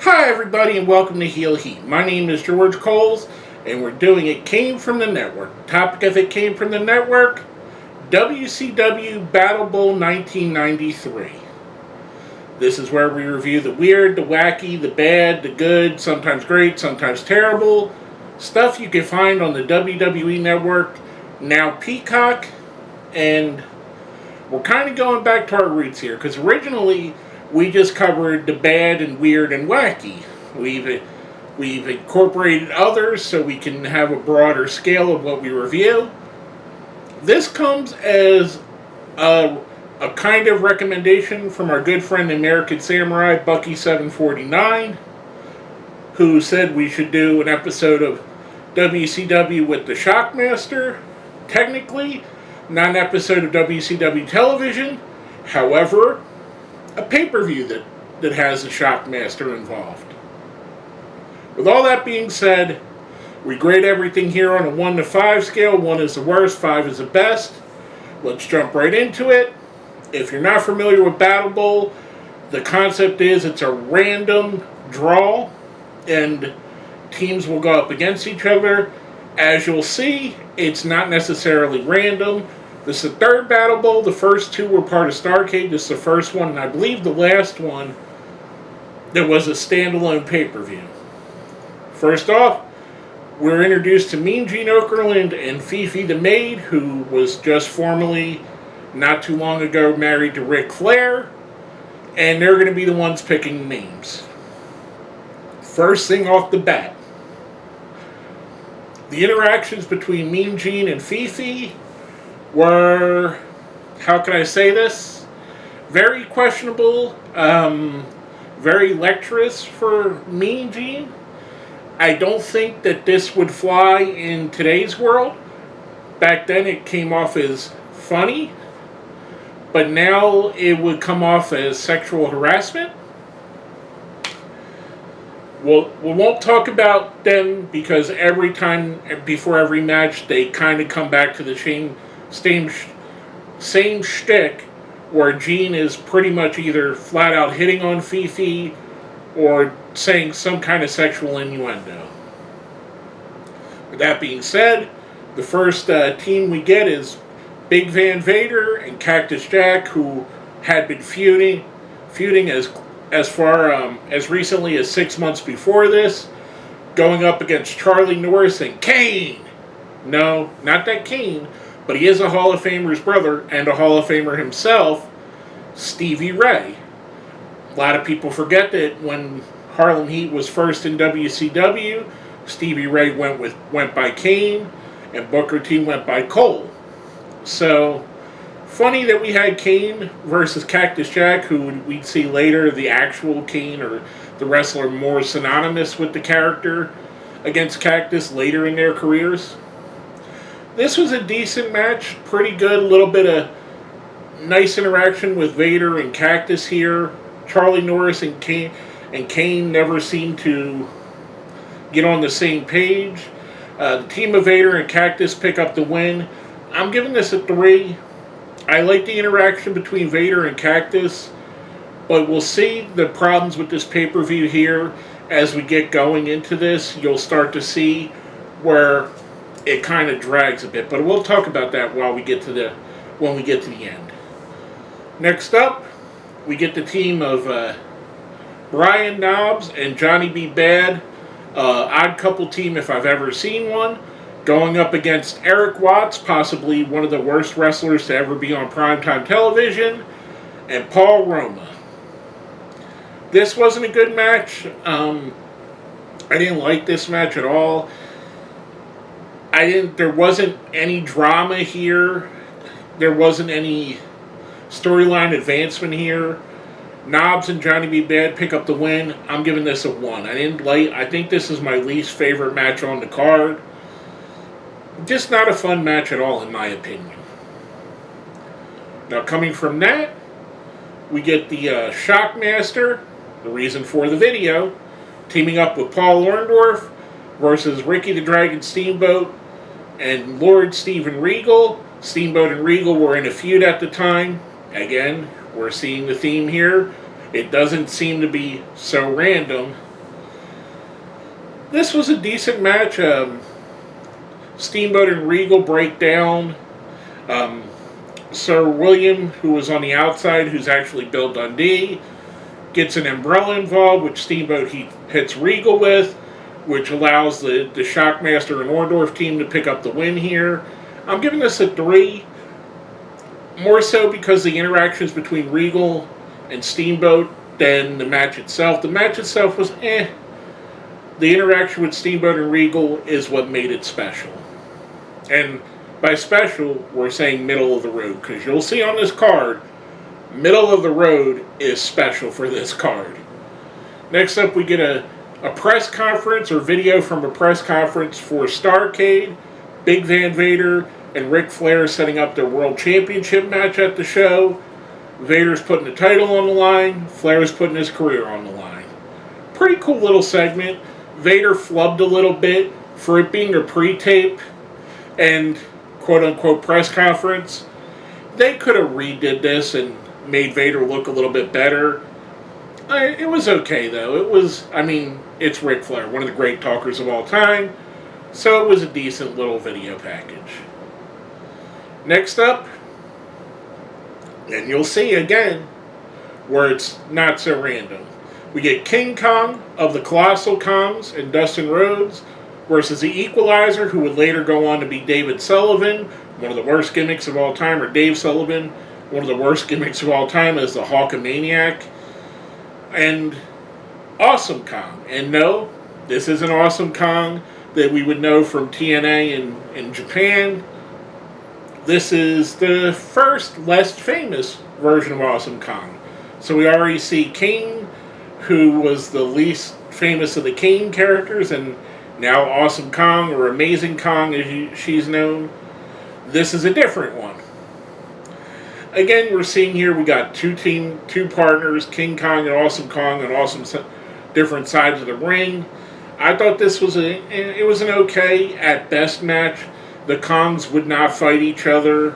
Hi everybody and welcome to Heel Heat. My name is George Coles and we're doing It Came From The Network. The topic of It Came From The Network, WCW BattleBowl 1993. This is where we review the weird, the wacky, the bad, the good, sometimes great, sometimes terrible, stuff you can find on the WWE Network, now Peacock, and we're kind of going back to our roots here, because originally we just covered the bad and weird and wacky. We've incorporated others so we can have a broader scale of what we review. This comes as a kind of recommendation from our good friend American Samurai, Bucky749, who said we should do an episode of WCW with the Shockmaster. Technically, not an episode of WCW television, however, a pay-per-view that has the Shockmaster involved. With all that being said, we grade everything here on a 1 to 5 scale. 1 is the worst, 5 is the best. Let's jump right into it. If you're not familiar with BattleBowl, the concept is it's a random draw, and teams will go up against each other. As you'll see, it's not necessarily random. This is the third BattleBowl. The first two were part of Starrcade. This is the first one, and I believe the last one that was a standalone pay-per-view. First off, we're introduced to Mean Gene Okerlund and Fifi the Maid, who was just formerly, not too long ago, married to Ric Flair, and they're going to be the ones picking names. First thing off the bat, the interactions between Mean Gene and Fifi were, how can I say this, very questionable, very lecherous for Mean Gene. I don't think that this would fly in today's world. Back then it came off as funny, but now it would come off as sexual harassment. We won't talk about them because every time, before every match, they kind of come back to the same shtick where Gene is pretty much either flat out hitting on Fifi or saying some kind of sexual innuendo. With that being said, the first team we get is Big Van Vader and Cactus Jack, who had been feuding as far as recently as 6 months before this, going up against Charlie Norris and Kane. No, not that Kane, but he is a Hall of Famer's brother and a Hall of Famer himself, Stevie Ray. A lot of people forget that when Harlem Heat was first in WCW, Stevie Ray went by Kane and Booker T went by Cole. So, funny that we had Kane versus Cactus Jack, who we'd see later, the actual Kane or the wrestler more synonymous with the character, against Cactus later in their careers. This was a decent match, pretty good, a little bit of nice interaction with Vader and Cactus here. Charlie Norris and Kane never seemed to get on the same page. The team of Vader and Cactus pick up the win. I'm giving this a 3. I like the interaction between Vader and Cactus, but we'll see the problems with this pay-per-view here as we get going into this. You'll start to see where it kind of drags a bit, but we'll talk about that when we get to the end. Next up, we get the team of Brian Knobbs and Johnny B. Bad, odd couple team if I've ever seen one, going up against Eric Watts, possibly one of the worst wrestlers to ever be on primetime television, and Paul Roma. This wasn't a good match. I didn't like this match at all. There wasn't any drama here. There wasn't any storyline advancement here. Knobbs and Johnny B. Bad pick up the win. I'm giving this a 1. I think this is my least favorite match on the card. Just not a fun match at all, in my opinion. Now, coming from that, we get the Shockmaster, the reason for the video, teaming up with Paul Orndorff versus Ricky the Dragon Steamboat and Lord Steven Regal. Steamboat and Regal were in a feud at the time. Again, we're seeing the theme here. It doesn't seem to be so random This was a decent match. Steamboat and Regal break down. Sir William, who was on the outside, who's actually Bill Dundee, gets an umbrella involved, which Steamboat he hits Regal with, which allows the Shockmaster and Orndorff team to pick up the win here. I'm giving this a 3, more so because the interactions between Regal and Steamboat than the match itself. The match itself was eh. The interaction with Steamboat and Regal is what made it special. And by special, we're saying middle of the road, because you'll see on this card, middle of the road is special for this card. Next up, we get a press conference or video from a press conference for Starrcade, Big Van Vader, and Ric Flair setting up their World Championship match at the show. Vader's putting the title on the line, Flair's putting his career on the line. Pretty cool little segment. Vader flubbed a little bit for it being a pre-tape and quote-unquote press conference. They could have redid this and made Vader look a little bit better. It was okay, though. It's Ric Flair, one of the great talkers of all time, so it was a decent little video package. Next up, and you'll see again where it's not so random, we get King Kong of the Colossal Kongs and Dustin Rhodes versus the Equalizer, who would later go on to be David Sullivan, one of the worst gimmicks of all time, or Dave Sullivan, one of the worst gimmicks of all time as the Hulkamaniac, and Awesome Kong. And no, this isn't Awesome Kong that we would know from TNA in Japan. This is the first, less famous version of Awesome Kong. So we already see King, who was the least famous of the Kane characters, and now Awesome Kong, or Amazing Kong as she's known. This is a different one. Again, we're seeing here we got two partners, King Kong and Awesome Kong, on different sides of the ring. I thought this was it was an okay at best match. The Kongs would not fight each other.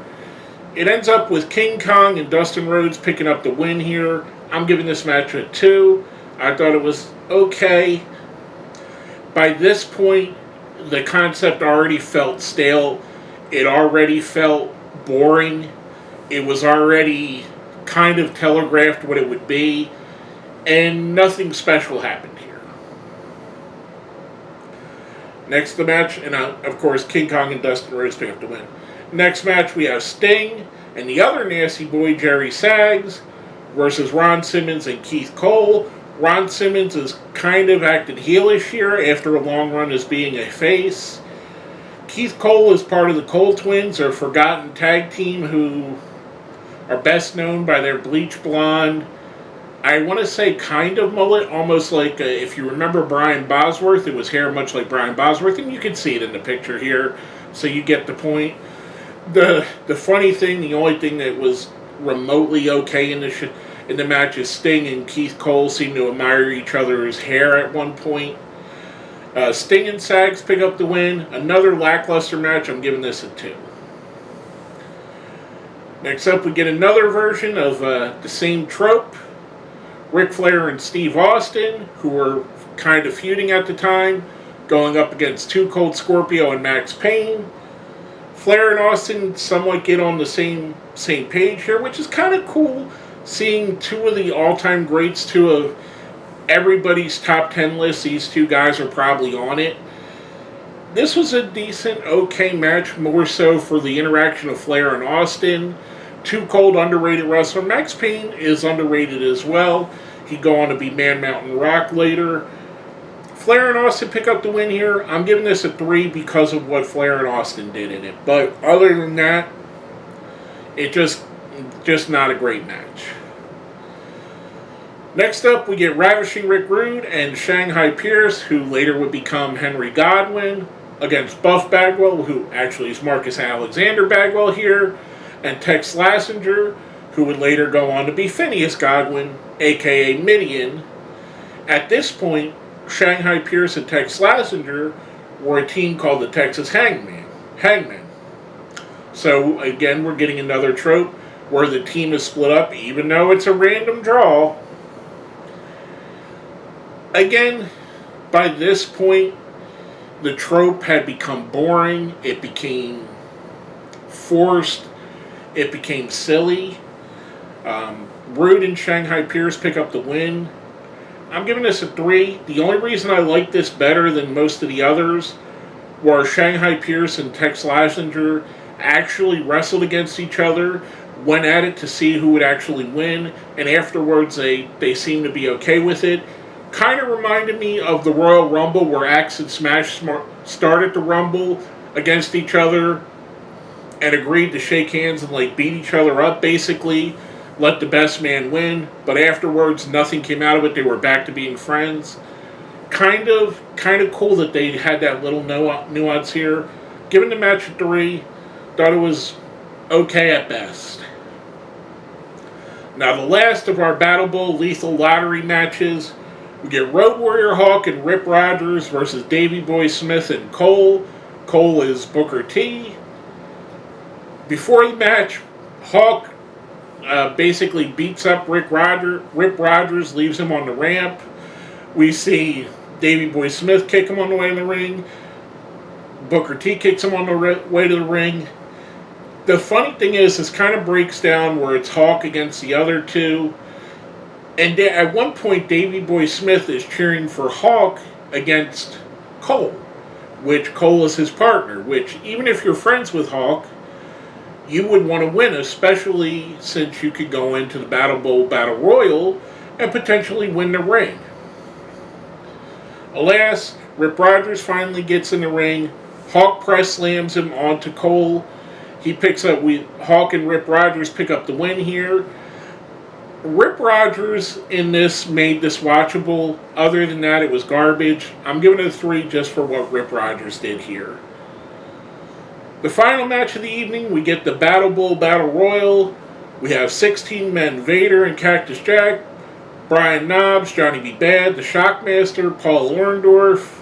It ends up with King Kong and Dustin Rhodes picking up the win here. I'm giving this match a 2. I thought it was okay. By this point, the concept already felt stale. It already felt boring. It was already kind of telegraphed what it would be, and nothing special happened here. Next, the match, and of course, King Kong and Dustin Rhodes pick up the win. Next match, we have Sting and the other nasty boy, Jerry Sags, versus Ron Simmons and Keith Cole. Ron Simmons is kind of acting heelish here after a long run as being a face. Keith Cole is part of the Cole Twins, a forgotten tag team who are best known by their bleach blonde, I want to say kind of mullet, almost like if you remember Brian Bosworth, it was hair much like Brian Bosworth, and you can see it in the picture here, so you get the point. The funny thing, the only thing that was remotely okay in the match is Sting and Keith Cole seem to admire each other's hair at one point. Sting and Sags pick up the win. Another lackluster match. I'm giving this a 2. Next up, we get another version of the same trope. Ric Flair and Steve Austin, who were kind of feuding at the time, going up against Too Cold Scorpio and Max Payne. Flair and Austin somewhat get on the same page here, which is kind of cool, seeing two of the all-time greats, two of everybody's top 10 list. These two guys are probably on it. This was a decent, okay match, more so for the interaction of Flair and Austin. Too Cold, underrated wrestler. Max Payne is underrated as well. He'd go on to be Man Mountain Rock later. Flair and Austin pick up the win here. I'm giving this a 3 because of what Flair and Austin did in it. But other than that, it just not a great match. Next up, we get Ravishing Rick Rude and Shanghai Pierce, who later would become Henry Godwinn, against Buff Bagwell, who actually is Marcus Alexander Bagwell here, and Tex Slazenger, who would later go on to be Phineas Godwinn, a.k.a. Midian. At this point, Shanghai Pierce and Tex Slazenger were a team called the Texas Hangmen. So, again, we're getting another trope where the team is split up, even though it's a random draw. Again, by this point, The trope had become boring. It became forced. It became silly. Rude and Shanghai Pierce pick up the win. I'm giving this a 3. The only reason I like this better than most of the others were Shanghai Pierce and Tex Lashley actually wrestled against each other, went at it to see who would actually win, and afterwards they seemed to be okay with it. Kind of reminded me of the Royal Rumble where Axe and Smash started the Rumble against each other and agreed to shake hands and beat each other up, basically. Let the best man win, but afterwards nothing came out of it. They were back to being friends. Kind of cool that they had that little nuance here. Given the match a 3, thought it was okay at best. Now the last of our Battle Bowl Lethal Lottery matches, we get Road Warrior Hawk and Rip Rogers versus Davey Boy Smith and Cole. Cole is Booker T. Before the match, Hawk basically beats up Rip Rogers, leaves him on the ramp. We see Davey Boy Smith kick him on the way to the ring. Booker T kicks him on the way to the ring. The funny thing is, this kind of breaks down where it's Hawk against the other two. And at one point, Davey Boy Smith is cheering for Hawk against Cole, which Cole is his partner, which even if you're friends with Hawk, you would want to win, especially since you could go into the Battle Bowl Battle Royal and potentially win the ring. Alas, Rip Rogers finally gets in the ring. Hawk press slams him onto Cole. Hawk and Rip Rogers pick up the win here. Rip Rogers in this made this watchable. Other than that, it was garbage. I'm giving it a 3 just for what Rip Rogers did here. The final match of the evening, we get the Battle Bowl Battle Royal. We have 16 men, Vader and Cactus Jack, Brian Knobbs, Johnny B. Bad, the Shockmaster, Paul Orndorff,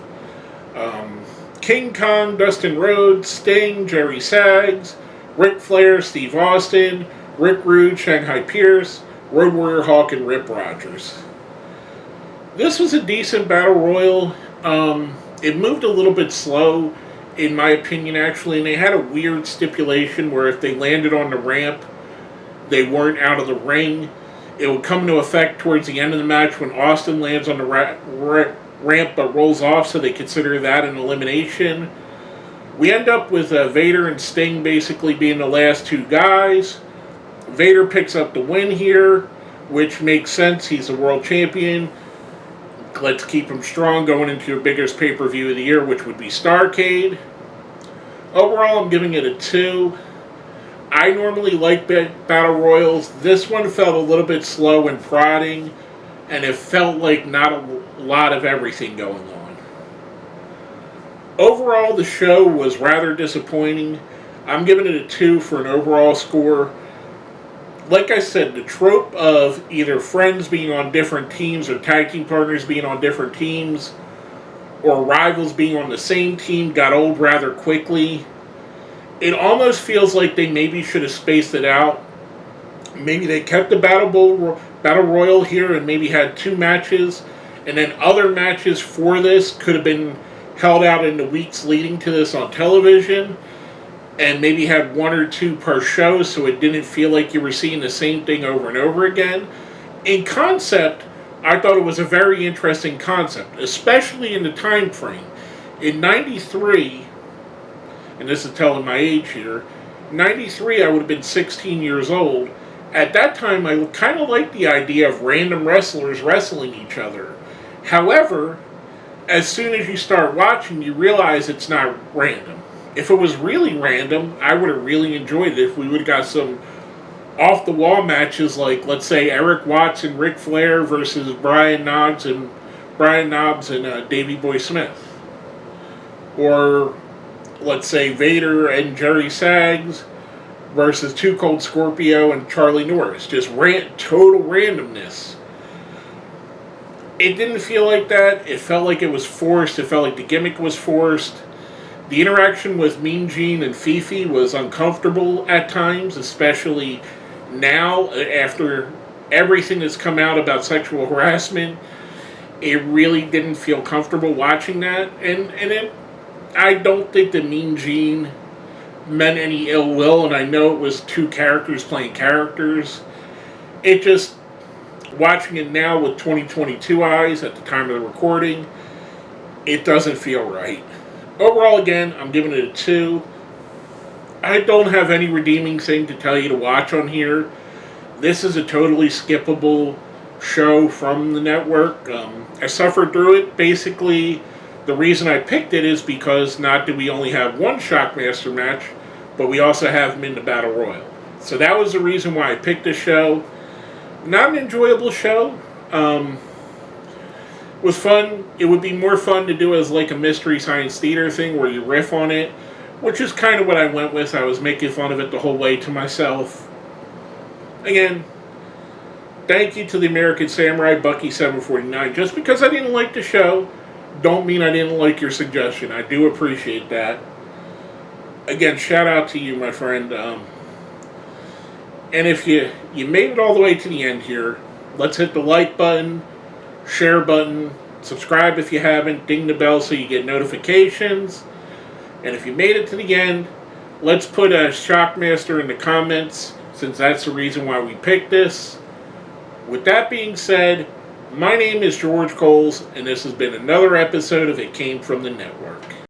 King Kong, Dustin Rhodes, Sting, Jerry Sags, Ric Flair, Steve Austin, Rick Rude, Shanghai Pierce, Road Warrior Hawk, and Rip Rogers. This was a decent Battle Royal. It moved a little bit slow, in my opinion, actually, and they had a weird stipulation where if they landed on the ramp, they weren't out of the ring. It would come into effect towards the end of the match when Austin lands on the ramp but rolls off, so they consider that an elimination. We end up with Vader and Sting basically being the last two guys. Vader picks up the win here, which makes sense. He's the world champion. Let's keep him strong going into your biggest pay-per-view of the year, which would be Starrcade. Overall, I'm giving it a 2. I normally like Battle Royals. This one felt a little bit slow and prodding, and it felt like not a lot of everything going on. Overall, the show was rather disappointing. I'm giving it a 2 for an overall score. Like I said, the trope of either friends being on different teams or tag team partners being on different teams or rivals being on the same team got old rather quickly. It almost feels like they maybe should have spaced it out. Maybe they kept the Battle Royal here and maybe had 2 matches, and then other matches for this could have been held out in the weeks leading to this on television, and maybe had 1 or 2 per show so it didn't feel like you were seeing the same thing over and over again. In concept, I thought it was a very interesting concept, especially in the time frame. In 93, and this is telling my age here, 93 I would have been 16 years old. At that time, I kind of liked the idea of random wrestlers wrestling each other. However, as soon as you start watching, you realize it's not random. If it was really random, I would have really enjoyed it if we would have got some off-the-wall matches like, let's say, Eric Watts and Ric Flair versus Brian Knobbs and Davey Boy Smith. Or, let's say, Vader and Jerry Sags versus Too Cold Scorpio and Charlie Norris. Just total randomness. It didn't feel like that. It felt like it was forced. It felt like the gimmick was forced. The interaction with Mean Gene and Fifi was uncomfortable at times, especially now after everything that's come out about sexual harassment. It really didn't feel comfortable watching that, and I don't think the Mean Gene meant any ill will, and I know it was two characters playing characters. It just, watching it now with 2022 eyes at the time of the recording, it doesn't feel right. Overall, again, I'm giving it a 2. I don't have any redeeming thing to tell you to watch on here. This is a totally skippable show from the network. I suffered through it. Basically, the reason I picked it is because not do we only have one Shockmaster match, but we also have them in the Battle Royal. So that was the reason why I picked this show. Not an enjoyable show. Was fun. It would be more fun to do as like a Mystery Science Theater thing where you riff on it, which is kind of what I went with. I was making fun of it the whole way to myself. Again, thank you to the American Samurai Bucky749. Just because I didn't like the show, don't mean I didn't like your suggestion. I do appreciate that. Again, shout out to you, my friend. And if you made it all the way to the end here, let's hit the like button, share button, subscribe if you haven't, ding the bell so you get notifications. And if you made it to the end, let's put a Shockmaster in the comments, since that's the reason why we picked this. With that being said, my name is George Coles, and this has been another episode of It Came From the Network.